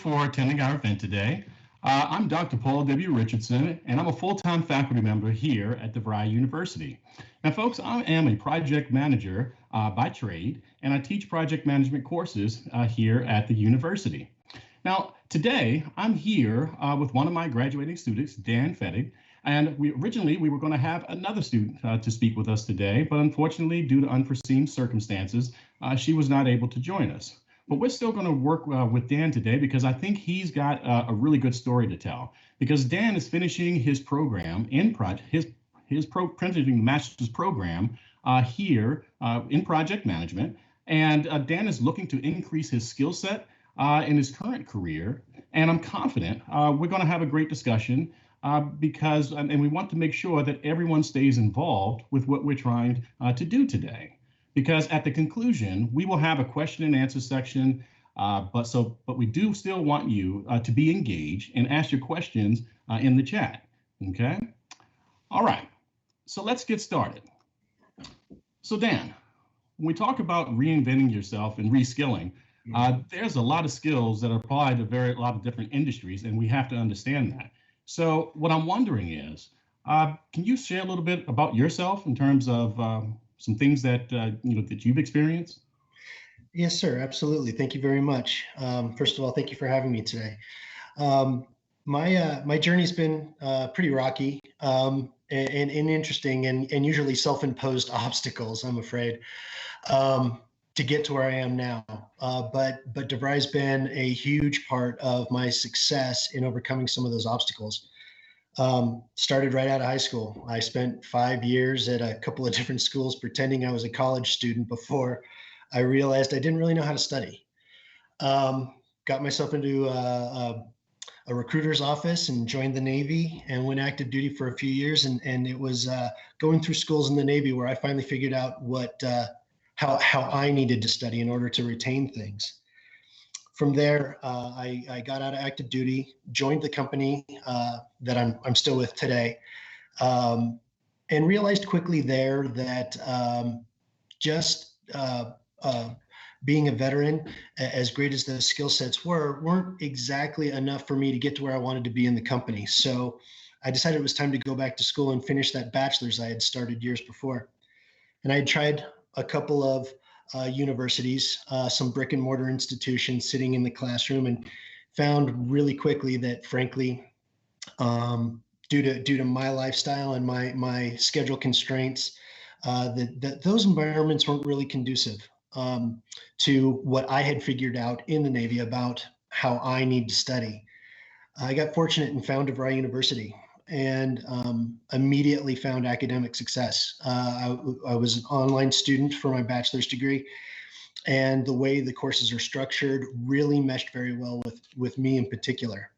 for attending our event today. I'm Dr. Paul W. Richardson, and I'm a full-time faculty member here at DeVry University. Now, folks, I am a project manager by trade, and I teach project management courses here at the university. Now, today, I'm here with one of my graduating students, Dan Fettig, and originally we were going to have another student to speak with us today, but unfortunately, due to unforeseen circumstances, she was not able to join us. But we're still going to work with Dan today because I think he's got a really good story to tell. Because Dan is finishing his program in finishing the master's program here in project management, and Dan is looking to increase his skill set in his current career. And I'm confident we're going to have a great discussion because we want to make sure that everyone stays involved with what we're trying to do today. Because at the conclusion, we will have a question and answer section, but we do still want you to be engaged and ask your questions in the chat, okay? All right, so let's get started. So Dan, when we talk about reinventing yourself and reskilling, there's a lot of skills that apply to a lot of different industries, and we have to understand that. So what I'm wondering is, can you share a little bit about yourself in terms of some things that that you've experienced? Yes, sir. Absolutely. Thank you very much. First of all, thank you for having me today. My journey's been pretty rocky and interesting, and usually self-imposed obstacles, I'm afraid, to get to where I am now. But DeVry's been a huge part of my success in overcoming some of those obstacles. Started right out of high school. I spent 5 years at a couple of different schools pretending I was a college student before I realized I didn't really know how to study. Got myself into a recruiter's office and joined the Navy and went active duty for a few years. And it was going through schools in the Navy where I finally figured out how I needed to study in order to retain things. From there, I got out of active duty, joined the company that I'm still with today, and realized quickly there that being a veteran, as great as the skill sets weren't exactly enough for me to get to where I wanted to be in the company. So I decided it was time to go back to school and finish that bachelor's I had started years before. And I had tried a couple of universities, some brick and mortar institutions sitting in the classroom, and found really quickly that, frankly, due to my lifestyle and my schedule constraints, that those environments weren't really conducive to what I had figured out in the Navy about how I need to study. I got fortunate and found DeVry University, and immediately found academic success. I was an online student for my bachelor's degree, and the way the courses are structured really meshed very well with me in particular.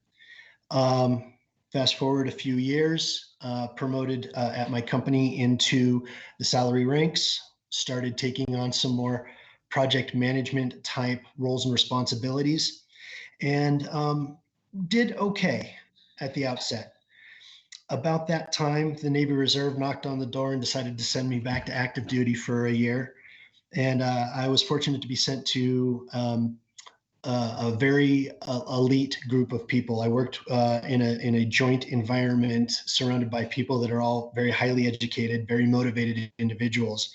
Fast forward a few years, promoted at my company into the salary ranks, started taking on some more project management type roles and responsibilities, and did okay at the outset. About that time, the Navy Reserve knocked on the door and decided to send me back to active duty for a year. And I was fortunate to be sent to a very elite group of people. I worked in a joint environment surrounded by people that are all very highly educated, very motivated individuals.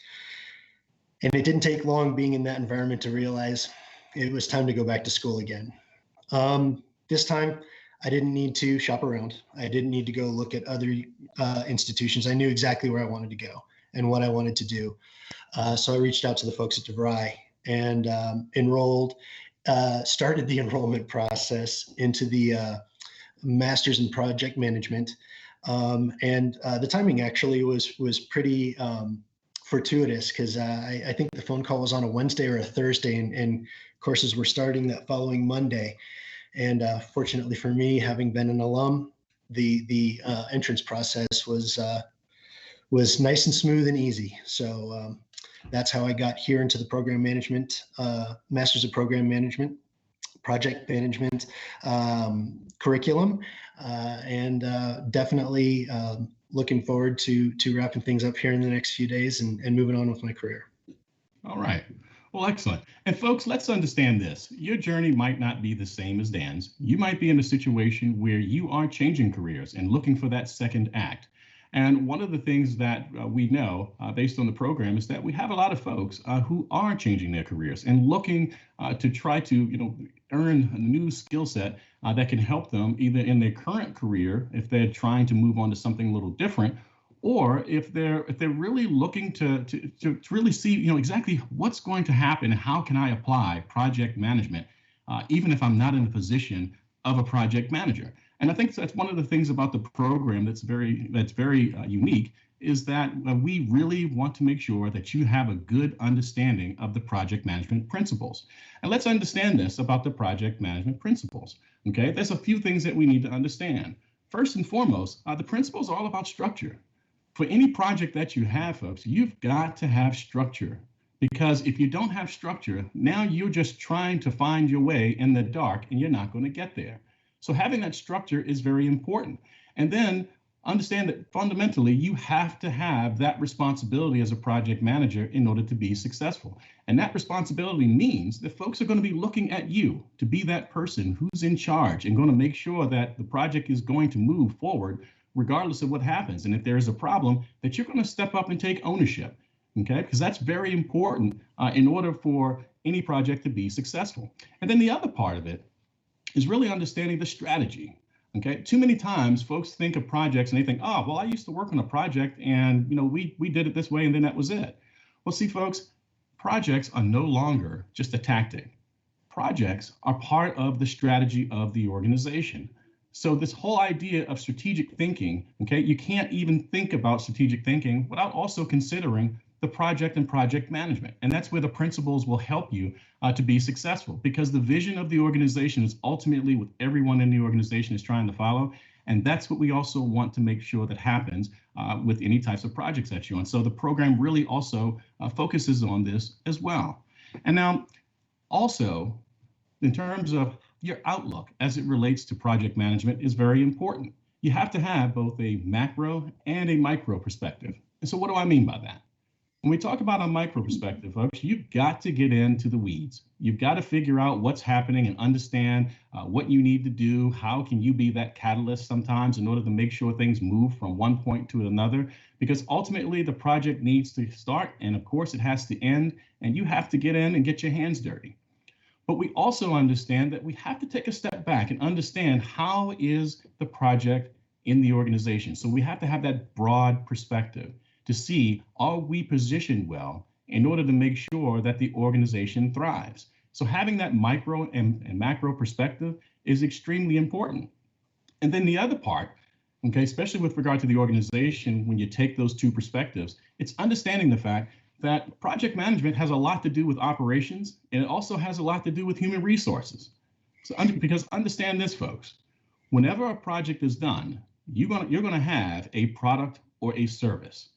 And it didn't take long being in that environment to realize it was time to go back to school again. This time, I didn't need to shop around. I didn't need to go look at other institutions. I knew exactly where I wanted to go and what I wanted to do. So I reached out to the folks at DeVry and enrolled, started the enrollment process into the Master's in Project Management. And the timing actually was pretty fortuitous, because I think the phone call was on a Wednesday or a Thursday, and courses were starting that following Monday. And fortunately for me, having been an alum, the entrance process was nice and smooth and easy. So that's how I got here into the program management, Masters of Program Management, project management curriculum, and definitely looking forward to wrapping things up here in the next few days and moving on with my career. All right. Well, excellent. And folks, let's understand this. Your journey might not be the same as Dan's. You might be in a situation where you are changing careers and looking for that second act. And one of the things that we know based on the program is that we have a lot of folks who are changing their careers and looking to try to, earn a new skill set that can help them either in their current career, if they're trying to move on to something a little different, or if they're really looking to really see exactly what's going to happen and how can I apply project management, even if I'm not in the position of a project manager. And I think that's one of the things about the program that's very unique is that we really want to make sure that you have a good understanding of the project management principles. And let's understand this about the project management principles. Okay, there's a few things that we need to understand. First and foremost, the principles are all about structure. For any project that you have, folks, you've got to have structure, because if you don't have structure, now you're just trying to find your way in the dark and you're not going to get there. So having that structure is very important. And then understand that fundamentally you have to have that responsibility as a project manager in order to be successful. And that responsibility means that folks are going to be looking at you to be that person who's in charge and going to make sure that the project is going to move forward regardless of what happens. And if there's a problem, that you're going to step up and take ownership, okay? Because that's very important in order for any project to be successful. And then the other part of it is really understanding the strategy, okay? Too many times folks think of projects and they think, oh, well, I used to work on a project and we did it this way and then that was it. Well, see, folks, projects are no longer just a tactic. Projects are part of the strategy of the organization. So this whole idea of strategic thinking, okay, you can't even think about strategic thinking without also considering the project and project management. And that's where the principles will help you to be successful, because the vision of the organization is ultimately what everyone in the organization is trying to follow. And that's what we also want to make sure that happens with any types of projects that you're on. So the program really also focuses on this as well. And now also, in terms of your outlook as it relates to project management is very important. You have to have both a macro and a micro perspective. And so what do I mean by that? When we talk about a micro perspective, folks, you've got to get into the weeds. You've got to figure out what's happening and understand what you need to do. How can you be that catalyst sometimes in order to make sure things move from one point to another? Because ultimately the project needs to start, and of course it has to end, and you have to get in and get your hands dirty. But we also understand that we have to take a step back and understand how is the project in the organization. So we have to have that broad perspective to see, are we positioned well in order to make sure that the organization thrives? So having that micro and macro perspective is extremely important. And then the other part, okay, especially with regard to the organization, when you take those two perspectives, it's understanding the fact that project management has a lot to do with operations, and it also has a lot to do with human resources. So because understand this, folks, whenever a project is done, you're going to have a product or a service.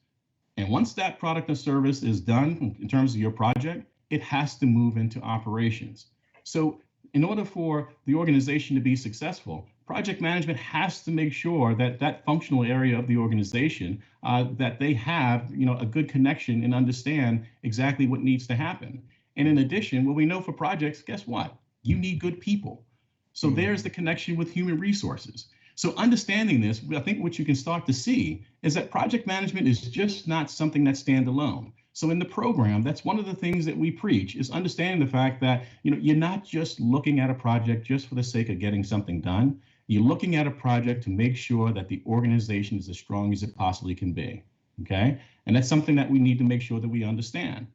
And once that product or service is done in terms of your project, it has to move into operations. So in order for the organization to be successful, project management has to make sure that that functional area of the organization, that they have, a good connection and understand exactly what needs to happen. And in addition, what we know for projects, guess what? You need good people. So there's the connection with human resources. So understanding this, I think what you can start to see is that project management is just not something that's standalone. So in the program, that's one of the things that we preach, is understanding the fact that you're not just looking at a project just for the sake of getting something done. You're looking at a project to make sure that the organization is as strong as it possibly can be, okay? And that's something that we need to make sure that we understand.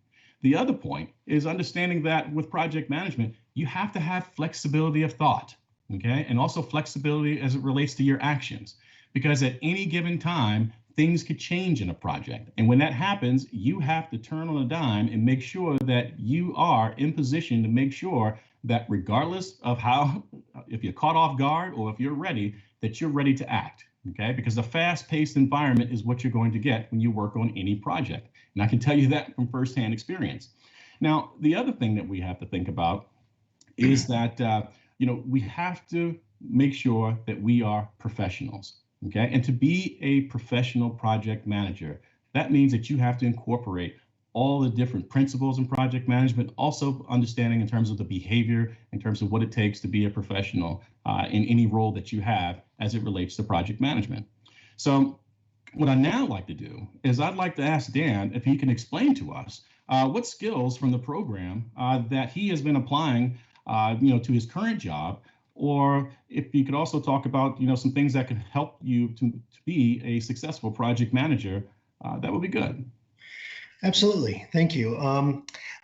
The other point is understanding that with project management, you have to have flexibility of thought, okay? And also flexibility as it relates to your actions, because at any given time, things could change in a project. And when that happens, you have to turn on a dime and make sure that you are in position to make sure that regardless of if you're caught off guard or if you're ready, that you're ready to act, okay? Because a fast-paced environment is what you're going to get when you work on any project. And I can tell you that from firsthand experience. Now, the other thing that we have to think about is that, we have to make sure that we are professionals, okay? And to be a professional project manager, that means that you have to incorporate all the different principles in project management, also understanding in terms of the behavior, in terms of what it takes to be a professional in any role that you have as it relates to project management. So what I now like to do is I'd like to ask Dan if he can explain to us what skills from the program that he has been applying, to his current job, or if you could also talk about, some things that could help you to be a successful project manager, that would be good. Absolutely. Thank you.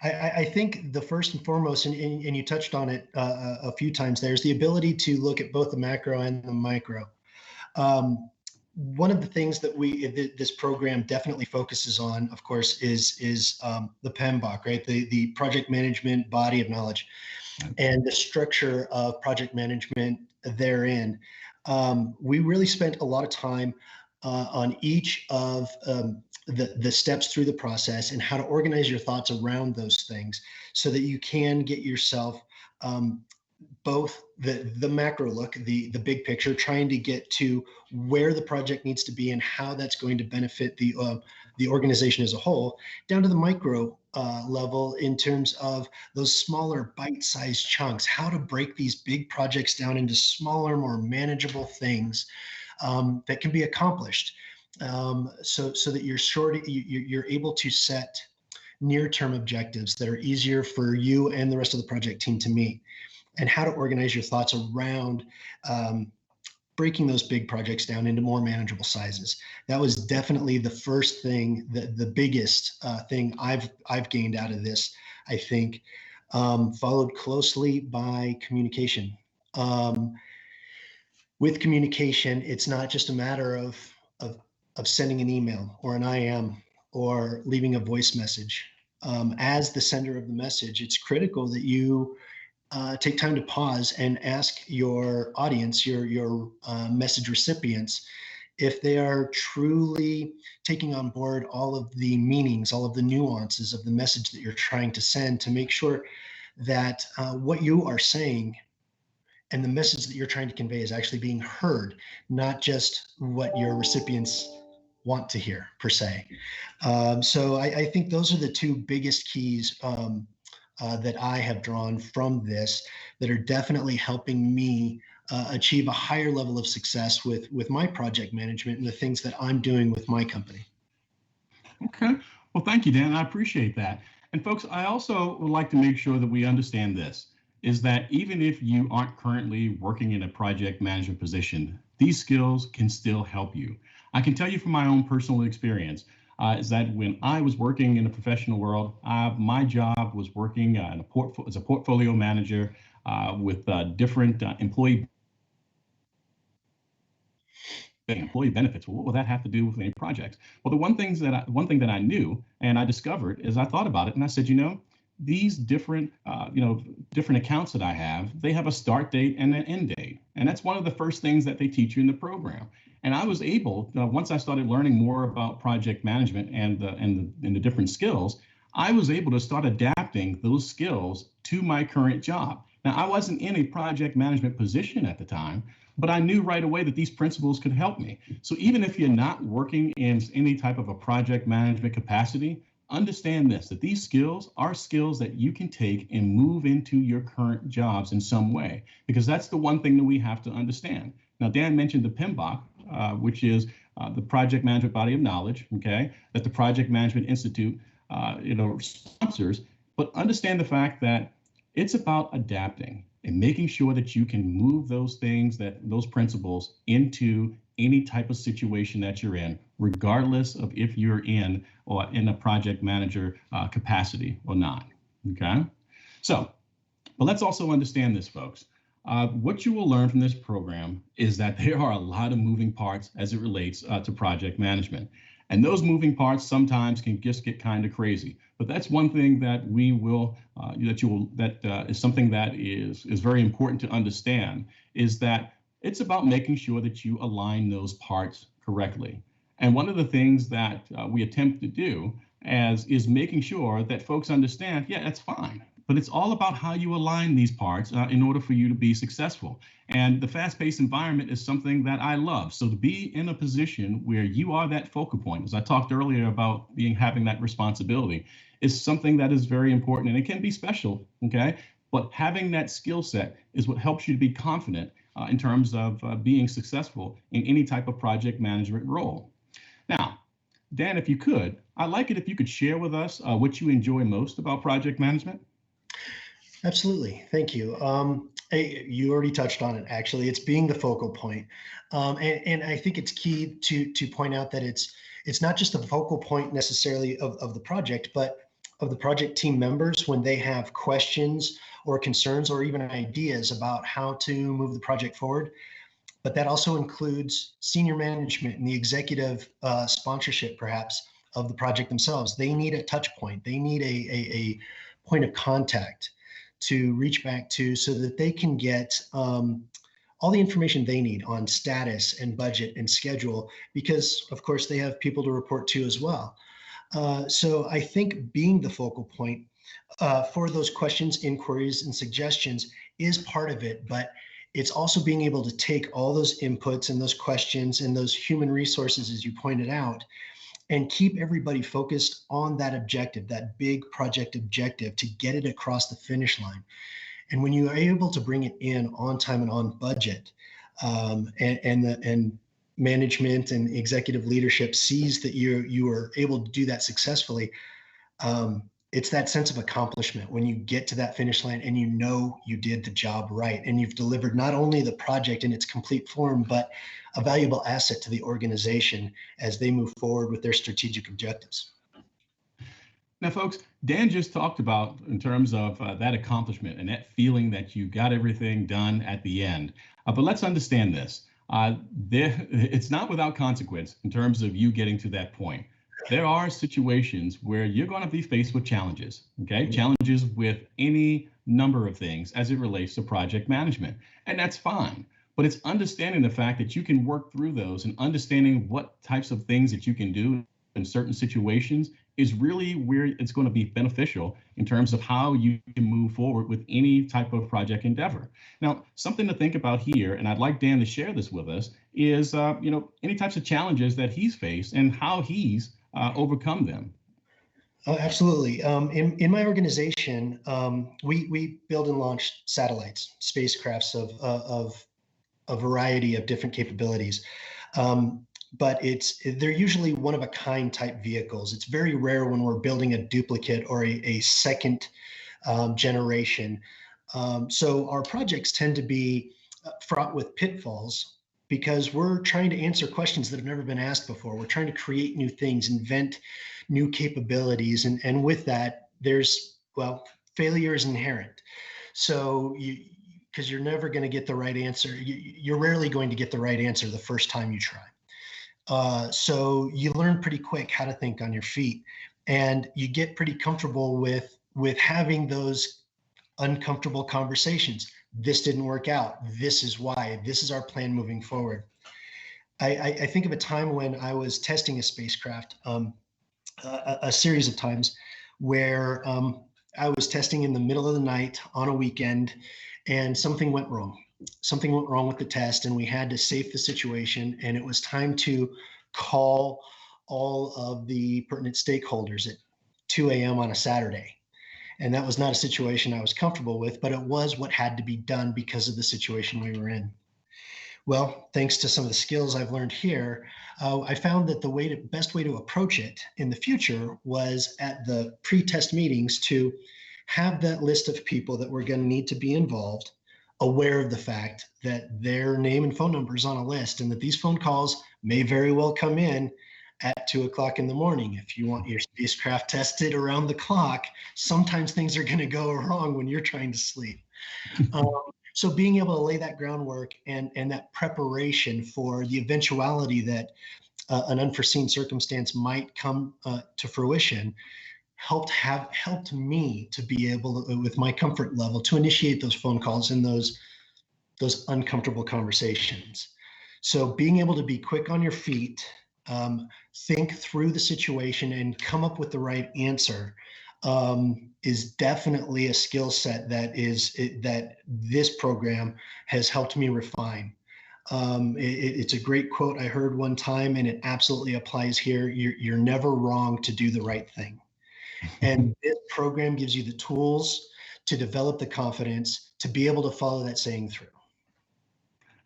I think the first and foremost, and you touched on it a few times there, is the ability to look at both the macro and the micro. One of the things that this program definitely focuses on, of course, is the PMBOK, right? The project management body of knowledge, and the structure of project management therein. We really spent a lot of time on each of the steps through the process and how to organize your thoughts around those things so that you can get yourself both the macro look, the big picture, trying to get to where the project needs to be and how that's going to benefit the organization as a whole, down to the micro level in terms of those smaller bite-sized chunks, how to break these big projects down into smaller, more manageable things that can be accomplished, so that you're able to set near-term objectives that are easier for you and the rest of the project team to meet, and how to organize your thoughts around breaking those big projects down into more manageable sizes. That was definitely the first thing, the biggest thing I've gained out of this, I think, followed closely by communication. With communication, it's not just a matter of sending an email or an IM or leaving a voice message. As the sender of the message, it's critical that you take time to pause and ask your audience, your message recipients, if they are truly taking on board all of the meanings, all of the nuances of the message that you're trying to send, to make sure that what you are saying and the message that you're trying to convey is actually being heard, not just what your recipients want to hear per se. So I think those are the two biggest keys that I have drawn from this that are definitely helping me achieve a higher level of success with my project management and the things that I'm doing with my company. Okay. Well, thank you, Dan. I appreciate that. And folks, I also would like to make sure that we understand this, is that even if you aren't currently working in a project management position, these skills can still help you. I can tell you from my own personal experience, is that when I was working in the professional world, my job was working as a portfolio manager with different employee benefits. Well, what will that have to do with any projects? Well, the one thing that I knew and I discovered is I thought about it and I said, these different accounts that I have, they have a start date and an end date. And that's one of the first things that they teach you in the program. And I was able, once I started learning more about project management and the different skills, I was able to start adapting those skills to my current job. Now, I wasn't in a project management position at the time, but I knew right away that these principles could help me. So even if you're not working in any type of a project management capacity, understand this, that these skills are skills that you can take and move into your current jobs in some way, because that's the one thing that we have to understand. Now, Dan mentioned the PMBOK, which is the Project Management Body of Knowledge, okay, that the Project Management Institute, sponsors, but understand the fact that it's about adapting and making sure that you can move those principles into any type of situation that you're in, regardless of if you're in a project manager capacity or not, okay? So, but let's also understand this, folks. What you will learn from this program is that there are a lot of moving parts as it relates to project management. And those moving parts sometimes can just get kind of crazy. But that's one thing that is something that is very important to understand, is that it's about making sure that you align those parts correctly. And one of the things that we attempt to do is making sure that folks understand, yeah, that's fine. but it's all about how you align these parts in order for you to be successful. And the fast-paced environment is something that I love. So to be in a position where you are that focal point, as I talked earlier about having that responsibility, is something that is very important, and it can be special, okay? But having that skill set is what helps you to be confident in terms of being successful in any type of project management role. Now, Dan, if you could, I'd like it if you could share with us what you enjoy most about project management. Absolutely. Thank you. You already touched on it, actually. It's being the focal point. And I think it's key to point out that it's not just the focal point necessarily of the project, but of the project team members when they have questions or concerns or even ideas about how to move the project forward. But that also includes senior management and the executive sponsorship, perhaps, of the project themselves. They need a touch point. They need a point of contact to reach back to so that they can get all the information they need on status and budget and schedule, because of course they have people to report to as well. So I think being the focal point for those questions, inquiries, and suggestions is part of it, but it's also being able to take all those inputs and those questions and those human resources, as you pointed out, and keep everybody focused on that objective, that big project objective, to get it across the finish line. And when you are able to bring it in on time and on budget, and management and executive leadership sees that you are able to do that successfully, it's that sense of accomplishment when you get to that finish line and you know you did the job right and you've delivered not only the project in its complete form, but a valuable asset to the organization as they move forward with their strategic objectives. Now, folks, Dan just talked about in terms of that accomplishment and that feeling that you got everything done at the end. But let's understand this. It's not without consequence in terms of you getting to that point. There are situations where you're going to be faced with challenges, okay? Challenges with any number of things as it relates to project management. And that's fine. But it's understanding the fact that you can work through those and understanding what types of things that you can do in certain situations is really where it's going to be beneficial in terms of how you can move forward with any type of project endeavor. Now, something to think about here, and I'd like Dan to share this with us, is any types of challenges that he's faced and how he's overcome them. Oh, absolutely. In my organization, we build and launch satellites, spacecrafts of a variety of different capabilities. But they're usually one of a kind type vehicles. It's very rare when we're building a duplicate or a second generation. So our projects tend to be fraught with pitfalls because we're trying to answer questions that have never been asked before. We're trying to create new things, invent new capabilities. And with that, failure is inherent. So because you're never going to get the right answer. You're rarely going to get the right answer the first time you try. So you learn pretty quick how to think on your feet, and you get pretty comfortable with having those uncomfortable conversations. This didn't work out. This is why. This is our plan moving forward. I think of a time when I was testing a spacecraft, a series of times where I was testing in the middle of the night on a weekend, and something went wrong. Something went wrong with the test, and we had to safe the situation. And it was time to call all of the pertinent stakeholders at 2 a.m. on a Saturday. And that was not a situation I was comfortable with, but it was what had to be done because of the situation we were in. Well, thanks to some of the skills I've learned here, I found that the best way to approach it in the future was at the pre-test meetings to have that list of people that were going to need to be involved, aware of the fact that their name and phone number is on a list, and that these phone calls may very well come in at 2 o'clock in the morning. If you want your spacecraft tested around the clock, sometimes things are going to go wrong when you're trying to sleep. So being able to lay that groundwork and that preparation for the eventuality that an unforeseen circumstance might come to fruition helped me to be able to, with my comfort level, to initiate those phone calls and those uncomfortable conversations. So being able to be quick on your feet, think through the situation and come up with the right answer is definitely a skill set that this program has helped me refine. It's a great quote I heard one time, and it absolutely applies here. You're never wrong to do the right thing. And this program gives you the tools to develop the confidence to be able to follow that saying through.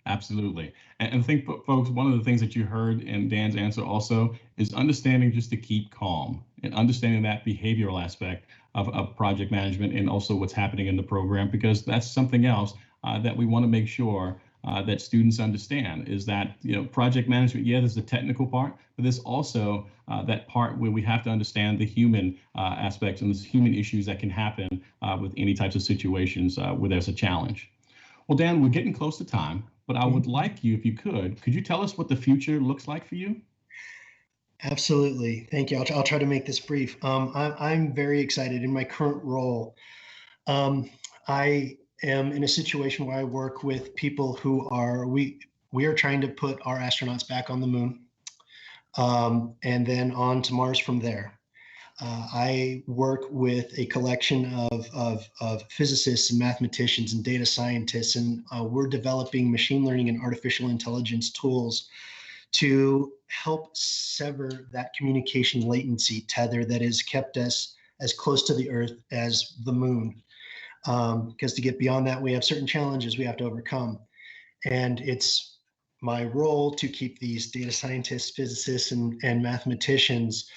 Absolutely. And I think, folks, one of the things that you heard in Dan's answer also is understanding just to keep calm and understanding that behavioral aspect of project management and also what's happening in the program, because that's something else that we want to make sure that students understand is that, project management, yeah, there's the technical part, but there's also that part where we have to understand the human aspects and the human issues that can happen with any types of situations where there's a challenge. Well, Dan, we're getting close to time, but I would like you, if you could you tell us what the future looks like for you? Absolutely. Thank you. I'll try to make this brief. I'm very excited in my current role. I am in a situation where I work with people who we are trying to put our astronauts back on the moon, and then on to Mars from there. I work with a collection of physicists and mathematicians and data scientists, and we're developing machine learning and artificial intelligence tools to help sever that communication latency tether that has kept us as close to the Earth as the moon. Because to get beyond that, we have certain challenges we have to overcome. And it's my role to keep these data scientists, physicists, and mathematicians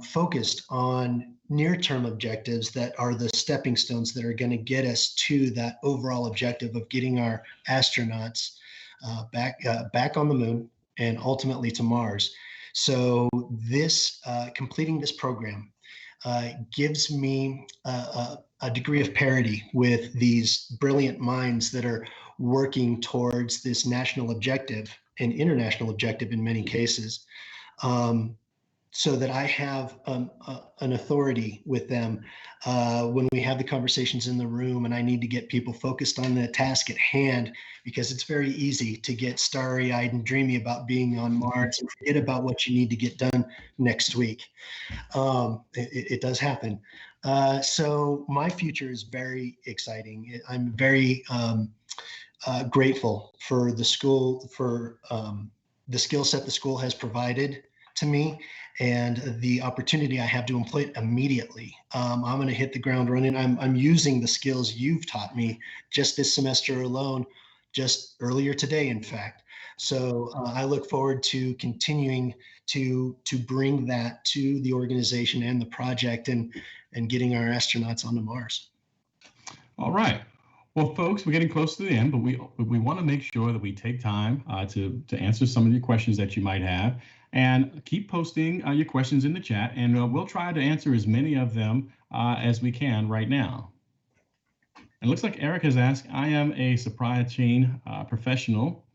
focused on near-term objectives that are the stepping stones that are going to get us to that overall objective of getting our astronauts back on the moon and ultimately to Mars. So this completing this program gives me a degree of parity with these brilliant minds that are working towards this national objective and international objective in many cases. So that I have an authority with them when we have the conversations in the room and I need to get people focused on the task at hand, because it's very easy to get starry-eyed and dreamy about being on Mars and forget about what you need to get done next week. It does happen. So my future is very exciting. I'm very grateful for the school, for the skill set the school has provided to me and the opportunity I have to employ it immediately. I'm going to hit the ground running. I'm using the skills you've taught me just this semester alone, just earlier today, in fact. So I look forward to continuing to bring that to the organization and the project and getting our astronauts onto Mars. All right. Well, folks, we're getting close to the end, but we want to make sure that we take time to answer some of the questions that you might have. And keep posting your questions in the chat, and we'll try to answer as many of them as we can right now. It looks like Eric has asked, I am a supply chain professional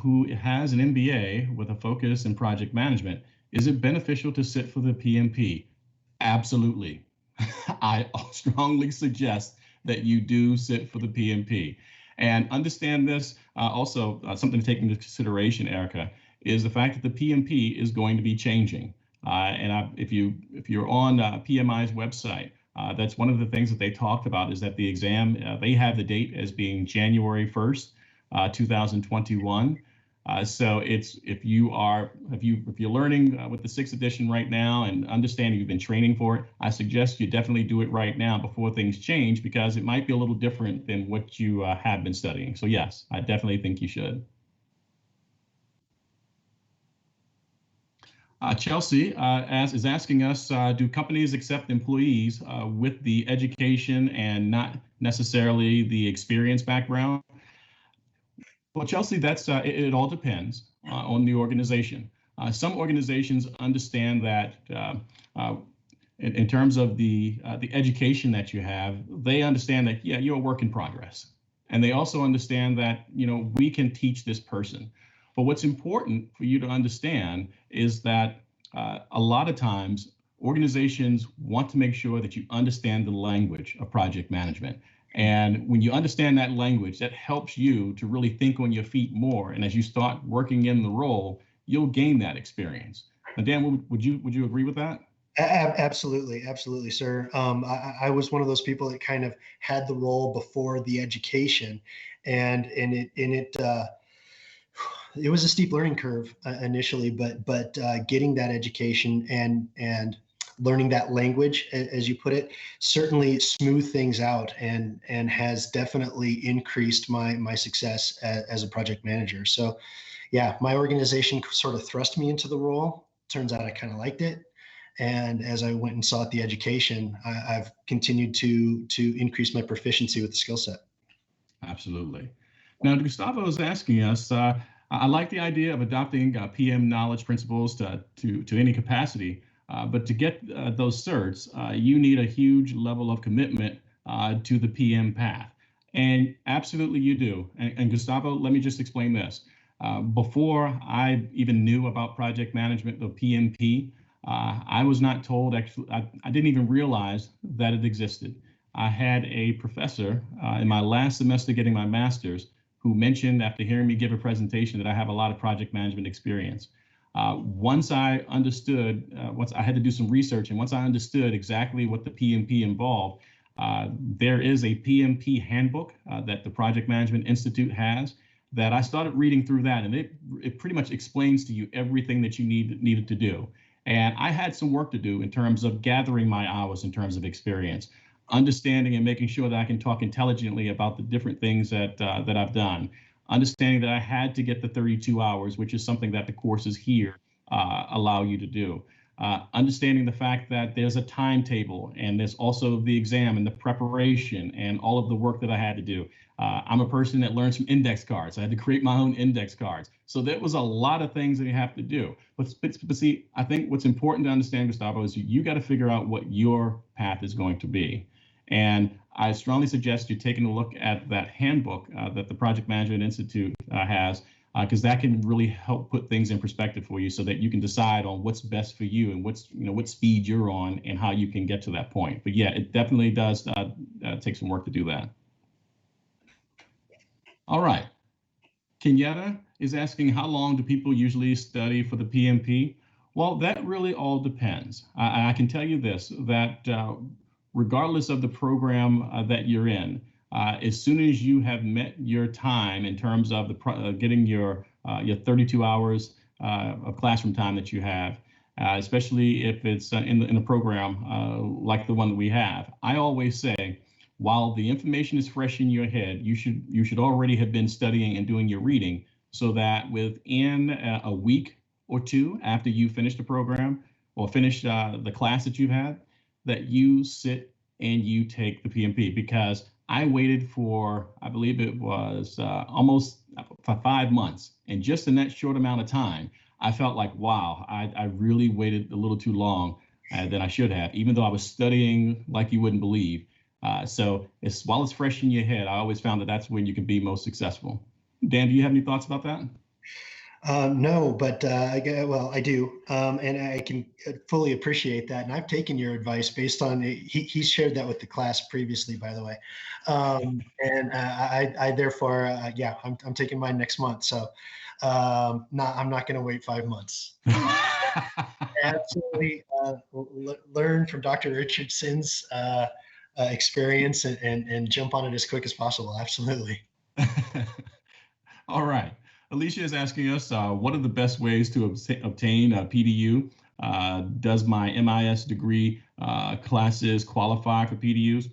who has an MBA with a focus in project management. Is it beneficial to sit for the PMP? Absolutely. I strongly suggest that you do sit for the PMP. And understand this, also something to take into consideration, Erica, is the fact that the PMP is going to be changing. If you're on PMI's website, that's one of the things that they talked about is that the exam, they have the date as being January 1st, 2021. So if you're learning with the 6th edition right now and understanding you've been training for it, I suggest you definitely do it right now before things change, because it might be a little different than what you have been studying. So yes, I definitely think you should. Chelsea is asking us, do companies accept employees with the education and not necessarily the experience background? Well, Chelsea, that's it all depends on the organization. Some organizations understand that in terms of the education that you have, they understand that, yeah, you're a work in progress. And they also understand that, we can teach this person. But what's important for you to understand is that a lot of times organizations want to make sure that you understand the language of project management. And when you understand that language, that helps you to really think on your feet more. And as you start working in the role, you'll gain that experience. Now, Dan, would you agree with that? Absolutely, absolutely, sir. I was one of those people that kind of had the role before the education, and it was a steep learning curve initially, but getting that education and learning that language, as you put it, certainly smoothed things out and has definitely increased my success as a project manager. So, yeah, my organization sort of thrust me into the role. Turns out I kind of liked it. And as I went and sought the education, I've continued to increase my proficiency with the skill set. Absolutely. Now, Gustavo is asking us, I like the idea of adopting PM knowledge principles to any capacity, but to get those certs, you need a huge level of commitment to the PM path. And absolutely you do. And Gustavo, let me just explain this. Before I even knew about project management, the PMP, I was not told, actually, I didn't even realize that it existed. I had a professor in my last semester getting my master's who mentioned, after hearing me give a presentation, that I have a lot of project management experience. Once I understood, once I had to do some research, and once I understood exactly what the PMP involved, there is a PMP handbook that the Project Management Institute has that I started reading through that, and it pretty much explains to you everything that you needed to do. And I had some work to do in terms of gathering my hours in terms of experience, understanding and making sure that I can talk intelligently about the different things that I've done, understanding that I had to get the 32 hours, which is something that the courses here allow you to do. Understanding the fact that there's a timetable and there's also the exam and the preparation and all of the work that I had to do. I'm a person that learns from index cards. I had to create my own index cards. So there was a lot of things that you have to do. But see, I think what's important to understand, Gustavo, is you got to figure out what your path is going to be. And I strongly suggest you taking a look at that handbook that the Project Management Institute has, because that can really help put things in perspective for you so that you can decide on what's best for you and what speed you're on and how you can get to that point. But yeah, it definitely does take some work to do that. All right. Kenyatta is asking, how long do people usually study for the PMP? Well, that really all depends. I can tell you this, that regardless of the program that you're in, as soon as you have met your time in terms of getting your 32 hours of classroom time that you have, especially if it's in a program like the one that we have, I always say, while the information is fresh in your head, you should already have been studying and doing your reading, so that within a week or two after you finish the program or finish the class that you've had, that you sit and you take the PMP. Because I waited for, I believe it was almost for 5 months, and just in that short amount of time, I felt like, wow, I really waited a little too long than I should have, even though I was studying like you wouldn't believe. So while it's fresh in your head, I always found that that's when you can be most successful. Dan, do you have any thoughts about that? No, but I do, and I can fully appreciate that. And I've taken your advice based on he shared that with the class previously, by the way, and I therefore yeah, I'm taking mine next month. So I'm not going to wait 5 months. Absolutely, learn from Dr. Richardson's experience and jump on it as quick as possible. Absolutely. All right. Alicia is asking us, what are the best ways to obtain a PDU? Does my MIS degree classes qualify for PDUs?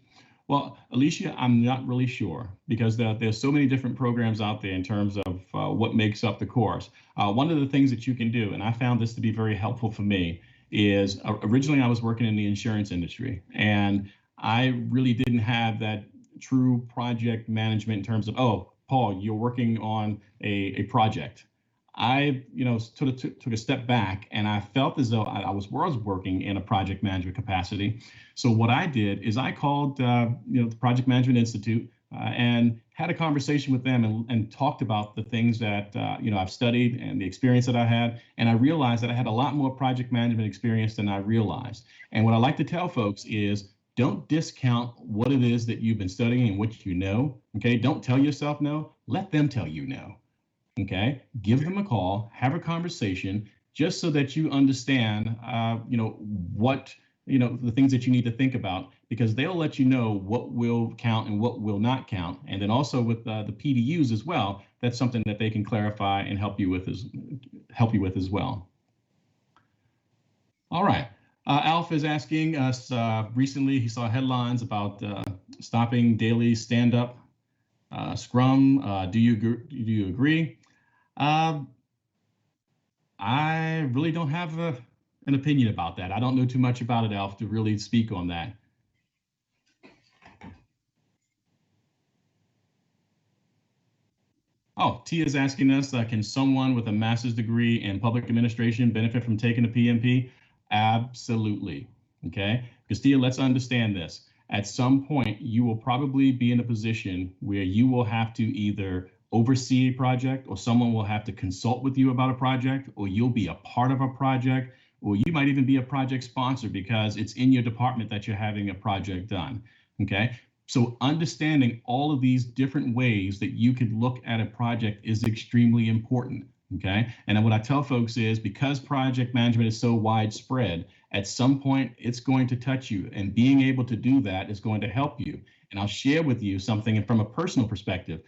Well, Alicia, I'm not really sure, because there's so many different programs out there in terms of what makes up the course. One of the things that you can do, and I found this to be very helpful for me, is originally I was working in the insurance industry, and I really didn't have that true project management in terms of, oh, Paul, you're working on a project. I, took a step back, and I felt as though I was working in a project management capacity. So what I did is I called, the Project Management Institute and had a conversation with them and talked about the things that, I've studied and the experience that I had. And I realized that I had a lot more project management experience than I realized. And what I like to tell folks is, don't discount what it is that you've been studying and what you know. Okay. Don't tell yourself no. Let them tell you no. Okay. Give them a call, have a conversation, just so that you understand, what, the things that you need to think about, because they'll let you know what will count and what will not count. And then also with the PDUs as well, that's something that they can clarify and help you with as well. All right. Alf is asking us, recently he saw headlines about stopping daily stand-up Scrum. Do you agree? I really don't have an opinion about that. I don't know too much about it, Alf, to really speak on that. Oh, Tia is asking us, can someone with a master's degree in public administration benefit from taking a PMP? Absolutely. Okay. Because Tia, let's understand this. At some point, you will probably be in a position where you will have to either oversee a project, or someone will have to consult with you about a project, or you'll be a part of a project, or you might even be a project sponsor because it's in your department that you're having a project done. Okay. So understanding all of these different ways that you could look at a project is extremely important. Okay. And what I tell folks is, because project management is so widespread, at some point it's going to touch you, and being able to do that is going to help you. And I'll share with you something from a personal perspective.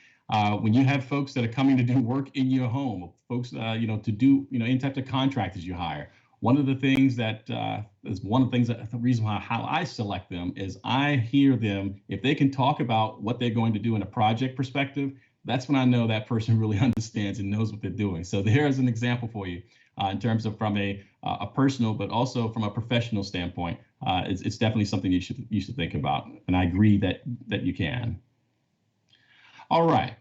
When you have folks that are coming to do work in your home, folks, to do, any type of contractors you hire, one of the things that the reason why how I select them is I hear them, if they can talk about what they're going to do in a project perspective, that's when I know that person really understands and knows what they're doing. So there's an example for you in terms of from a personal, but also from a professional standpoint. It's definitely something you should think about, and I agree that you can. All right,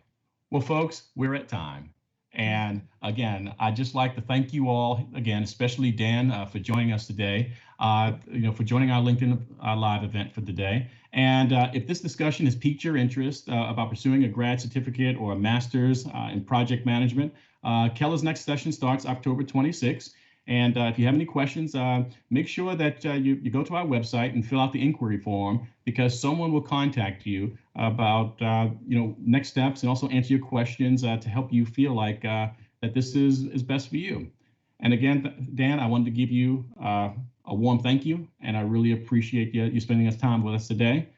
well, folks, we're at time. And again, I'd just like to thank you all again, especially Dan, for joining us today, for joining our LinkedIn Live event for today. And if this discussion has piqued your interest about pursuing a grad certificate or a master's in project management, Keller's next session starts October 26th. And if you have any questions, make sure that you go to our website and fill out the inquiry form, because someone will contact you about next steps, and also answer your questions to help you feel like that this is best for you. And again, Dan, I wanted to give you a warm thank you, and I really appreciate you spending this time with us today.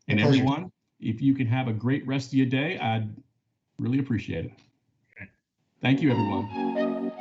And everyone, if you can have a great rest of your day, I'd really appreciate it. Thank you, everyone.